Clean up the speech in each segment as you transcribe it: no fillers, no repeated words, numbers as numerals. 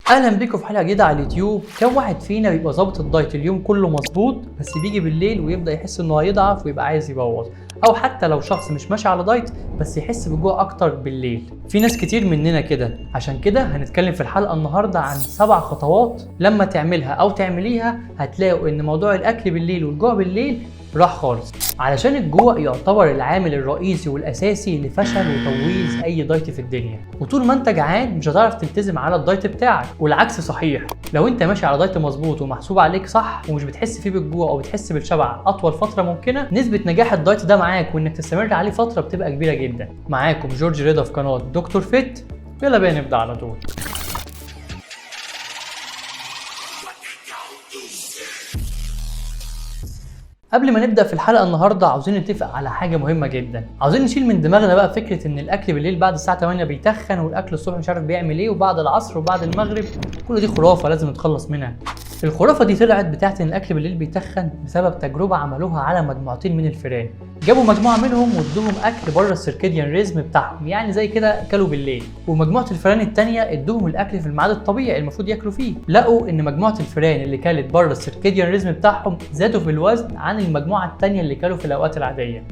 اهلا بيكم في حلقه جديده على اليوتيوب. كم واحد فينا بيبقى ظابط الدايت اليوم كله مظبوط، بس بيجي بالليل ويبدا يحس انه هيضعف ويبقى عايز يبوظ، او حتى لو شخص مش ماشي على دايت بس يحس بالجوع اكتر بالليل. في ناس كتير مننا كده، عشان كده هنتكلم في الحلقه النهارده عن 7 خطوات لما تعملها او تعمليها هتلاقوا ان موضوع الاكل بالليل والجوع بالليل راح خالص، علشان الجوع يعتبر العامل الرئيسي والاساسي لفشل وتبويظ اي دايت في الدنيا. وطول ما انت جعان مش هتعرف تلتزم على الدايت بتاعك، والعكس صحيح. لو انت ماشي على دايت مظبوط ومحسوب عليك صح ومش بتحس فيه بالجوع او بتحس بالشبع اطول فتره ممكنه، نسبه نجاح الدايت ده معاك وانك تستمر عليه فتره بتبقى كبيره جدا. معاكم جورج رضا في قناه دكتور فيت. يلا بينا نبدا على طول. قبل ما نبدا في الحلقه النهارده عاوزين نتفق على حاجه مهمه جدا. عاوزين نشيل من دماغنا بقى فكره ان الاكل بالليل بعد الساعه 8 بيتخن، والاكل الصبح مش عارف بيعمل ايه، وبعد العصر وبعد المغرب. كل دي خرافه لازم نتخلص منها. الخرافه دي طلعت بتاعت ان الاكل بالليل بيتخن بسبب تجربه عملوها على مجموعتين من الفئران. جابوا مجموعه منهم وادوهم اكل بره السيركيديان ريزم بتاعهم، يعني زي كده كلوا بالليل، ومجموعه الفئران الثانيه ادوهم الاكل في الميعاد الطبيعي المفروض ياكلوا فيه. لقوا ان مجموعه الفئران اللي كانت بره السيركيديان ريزم بتاعهم زادوا في الوزن عن المجموعه الثانيه اللي كانوا في الاوقات العاديه.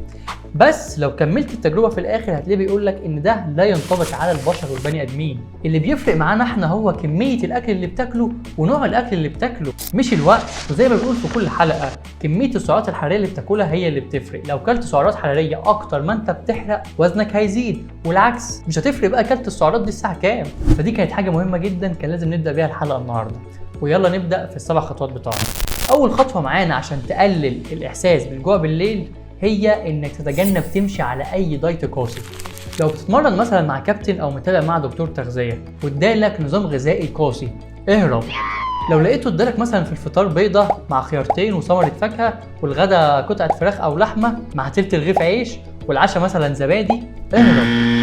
بس لو كملت التجربه في الاخر هتلاقيه بيقول لك ان ده لا ينطبق على البشر والبني ادمين. اللي بيفرق معانا احنا هو كميه الاكل اللي بتاكله ونوع الاكل اللي بتاكله، مش الوقت. وزي ما بنقول في كل حلقه، كميه السعرات الحراريه اللي بتاكلها هي اللي بتفرق. لو كلت سعرات حراريه اكتر ما انت بتحرق وزنك هيزيد، والعكس مش هتفرق بقى كلت السعرات دي الساعه كام. فدي كانت حاجه مهمه جدا كان لازم نبدا بيها الحلقه النهارده. ويلا نبدا في ال7 خطوات بتوعنا. اول خطوه معانا عشان تقلل الاحساس بالجوع بالليل هي انك تتجنب تمشي على اي دايت قاسي. لو بتتمرن مثلا مع كابتن او متابع مع دكتور تغذيه وادالك نظام غذائي قاسي، اهرب. لو لقيته ادالك مثلا في الفطار بيضه مع خيارتين وثمره فاكهه، والغدا قطعه فراخ او لحمه مع تلت رغيف عيش، والعشاء مثلا زبادي، اهرب.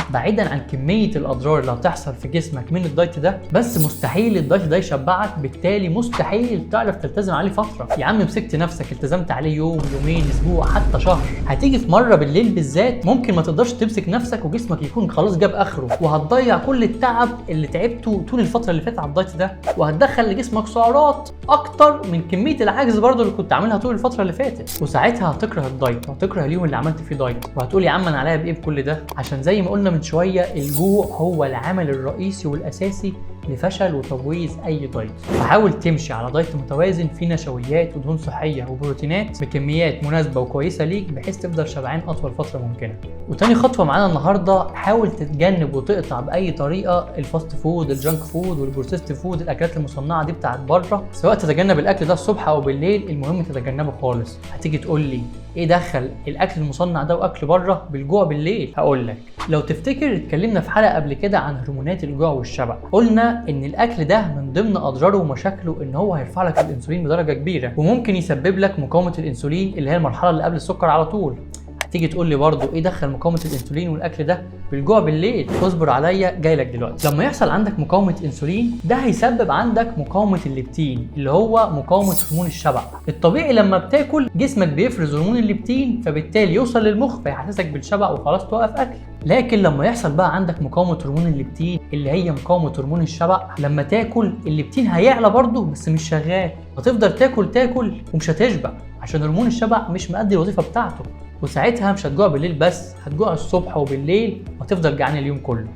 بعيدا عن كميه الاضرار اللي هتحصل في جسمك من الدايت ده، بس مستحيل الدايت ده يشبعك، بالتالي مستحيل تعرف تلتزم عليه فتره. يا عم مسكت نفسك التزمت عليه يوم، يومين، اسبوع، حتى شهر، هتيجي في مره بالليل بالذات ممكن ما تقدرش تمسك نفسك وجسمك يكون خلاص جاب اخره، وهتضيع كل التعب اللي تعبته طول الفتره اللي فاتت على الدايت ده، وهتدخل لجسمك سعرات اكتر من كميه العجز برضه اللي كنت عاملها طول الفتره اللي فاتت. وساعتها هتكره الدايت وهتكره اليوم اللي عملت فيه دايت، وهتقول يا عم انا عليا بايه بكل ده؟ عشان زي ما قلنا من شويه، الجوع هو العامل الرئيسي والاساسي لفشل وتبويظ اي دايت. فحاول تمشي على دايت متوازن فيه نشويات ودهون صحيه وبروتينات بكميات مناسبه وكويسه ليك، بحيث تفضل شبعان اطول فتره ممكنه. وتاني خطوه معانا النهارده، حاول تتجنب وتقطع باي طريقه الفاست فود، الجانك فود، والبروسيسد فود، الاكلات المصنعه دي بتاعت بره. سواء تتجنب الاكل ده الصبح او بالليل، المهم تتجنبه خالص. هتيجي تقول لي ايه دخل الاكل المصنع ده واكل بره بالجوع بالليل؟ هقول لك. لو تفتكر اتكلمنا في حلقه قبل كده عن هرمونات الجوع والشبع، قلنا ان الاكل ده من ضمن اضراره ومشاكله ان هو هيرفع لك الانسولين بدرجه كبيره، وممكن يسبب لك مقاومه الانسولين اللي هي المرحله اللي قبل السكر على طول. هتيجي تقول لي برضه ايه دخل مقاومه الانسولين والاكل ده بالجوع بالليل؟ اصبر عليا جاي لك دلوقتي. لما يحصل عندك مقاومه انسولين، ده هيسبب عندك مقاومه الليبتين اللي هو مقاومه هرمون الشبع. الطبيعي لما بتاكل جسمك بيفرز هرمون الليبتين، فبالتالي يوصل للمخ فيحسسك بالشبع وخلاص توقف اكل. لكن لما يحصل بقى عندك مقاومه هرمون الليبتين اللي هي مقاومه هرمون الشبع، لما تاكل الليبتين هيعلى برضه بس مش شغال، هتفضل تاكل ومش هتشبع عشان هرمون الشبع مش مؤدي الوظيفه بتاعته. وساعتها مش هتجوع بالليل بس، هتجوع الصبح وبالليل وهتفضل جعان اليوم كله.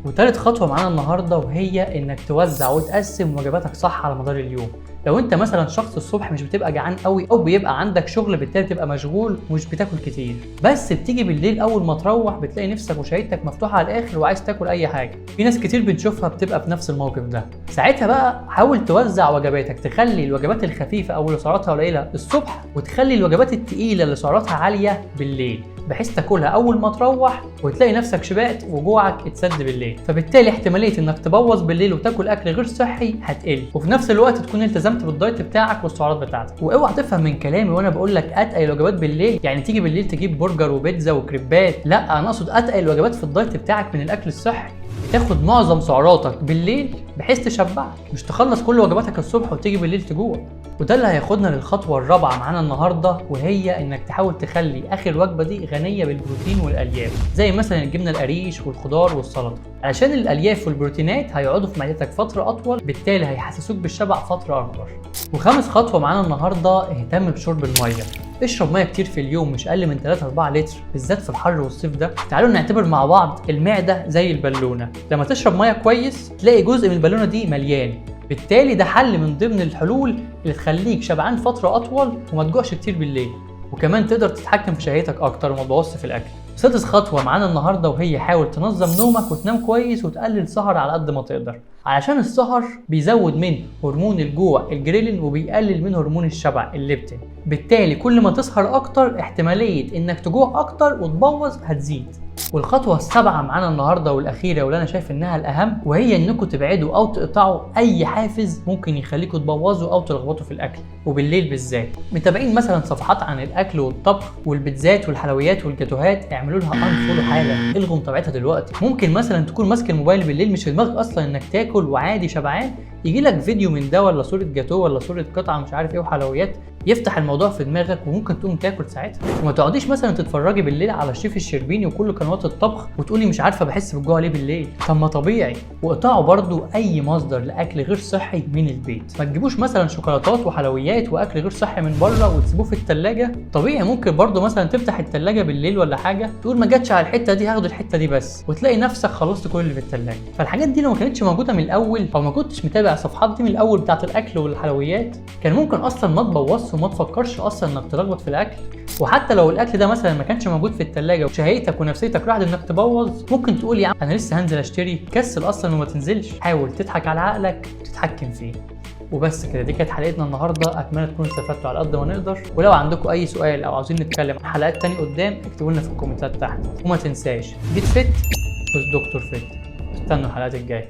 وتالت خطوه معانا النهارده وهي انك توزع وتقسم وجباتك صح على مدار اليوم. لو انت مثلا شخص الصبح مش بتبقى جعان قوي، او بيبقى عندك شغل بالتالي بتبقى مشغول ومش بتاكل كتير، بس بتيجي بالليل اول ما تروح بتلاقي نفسك وشهيتك مفتوحه على الاخر وعايز تاكل اي حاجه. في ناس كتير بنشوفها بتبقى في نفس الموقف ده. ساعتها بقى حاول توزع وجباتك، تخلي الوجبات الخفيفه او اللي سعراتها قليله الصبح، وتخلي الوجبات الثقيله اللي سعراتها عاليه بالليل، بحيث تاكلها اول ما تروح وتلاقي نفسك شبعت وجوعك اتسد بالليل. فبالتالي احتماليه انك تبوظ بالليل وتاكل اكل غير صحي هتقل، وفي نفس الوقت تكون التزمت بالدايت بتاعك والسعرات بتاعتك. واوعى تفهم من كلامي وانا بقول لك اتقل الوجبات بالليل يعني تيجي بالليل تجيب برجر وبيتزا وكريبات، لا، انا اقصد اتقل الوجبات في الدايت بتاعك من الاكل الصحي. تاخد معظم سعراتك بالليل بحيث تشبعك، مش تخلص كل وجباتك الصبح وتيجي بالليل تجوع. وده اللي هياخدنا للخطوه الرابعه معانا النهارده، وهي انك تحاول تخلي اخر وجبه دي غنيه بالبروتين والالياف، زي مثلا الجبنه القريش والخضار والسلطه، علشان الالياف والبروتينات هيقعدوا في معدتك فتره اطول، بالتالي هيحسسوك بالشبع فتره اكبر. وخامس خطوه معانا النهارده، اهتم بشرب الميه. اشرب ميه كتير في اليوم، مش اقل من 3-4 لتر، بالذات في الحر والصيف ده. تعالوا نعتبر مع بعض المعده زي البالونه، لما تشرب ميه كويس تلاقي جزء من البالونه دي مليان، بالتالي ده حل من ضمن الحلول اللي تخليك شبعان فتره اطول وما تجوعش كتير بالليل، وكمان تقدر تتحكم في شهيتك اكتر وما تبوظش في الاكل. سادس خطوه معانا النهارده، وهي حاول تنظم نومك وتنام كويس وتقلل سهر على قد ما تقدر، علشان السهر بيزود من هرمون الجوع الجريلين وبيقلل من هرمون الشبع الليبتين، بالتالي كل ما تسهر اكتر احتماليه انك تجوع اكتر وتبوظ هتزيد. والخطوه السابعه معانا النهارده والاخيره واللي انا شايف انها الاهم، وهي انكم تبعدوا او تقطعوا اي حافز ممكن يخليكم تبوظوا او تلخبطوا في الاكل، وبالليل بالذات. متابعين مثلا صفحات عن الاكل والطبخ والبيتزات والحلويات والجاتوهات، اعملوا لها انفولو حالا، الغوا متابعتها دلوقتي. ممكن مثلا تكون ماسك الموبايل بالليل، مش في دماغك اصلا انك تاكل وعادي شبعان، يجي لك فيديو من ده ولا صوره جاتوه ولا صوره قطعه مش عارف ايه وحلويات، يفتح الموضوع في دماغك وممكن تقوم تاكل ساعتها. وما تقعديش مثلا تتفرجي بالليل على الشيف الشربيني وكل قنوات الطبخ وتقولي مش عارفه بحس بالجوع ليه بالليل. طب ما طبيعي. واقطعوا برضو اي مصدر لاكل غير صحي من البيت، ما تجيبوش مثلا شوكولاتات وحلويات واكل غير صحي من بره وتسيبوه في الثلاجه. طبيعي ممكن برضو مثلا تفتح الثلاجه بالليل ولا حاجه تقول ما جاتش على الحته دي هاخد الحته دي بس، وتلاقي نفسك خلصت كل اللي في الثلاجه. فالحاجات دي لو ما كانتش موجوده من الاول او ما كنتش متابع الصفحات دي من الاول بتاعه الاكل والحلويات، كان ممكن اصلا ما تبوظش وما تفكرش اصلا انك تلخبط في الاكل. وحتى لو الاكل ده مثلا ما كانش موجود في الثلاجه وشهيتك ونفسيتك راحت انك تبوظ، ممكن تقول يا عم انا لسه هنزل اشتري، كسل اصلا وما تنزلش. حاول تضحك على عقلك وتتحكم فيه. وبس كده، دي كانت حلقتنا النهارده، اتمنى تكونوا استفدتوا على قد ما نقدر. ولو عندكم اي سؤال او عاوزين نتكلم عن حلقات تانية قدام، اكتبوا لنا في الكومنتات تحت. وما تنساش جيت فيت وذ دكتور فيت. استنوا الحلقات الجايه.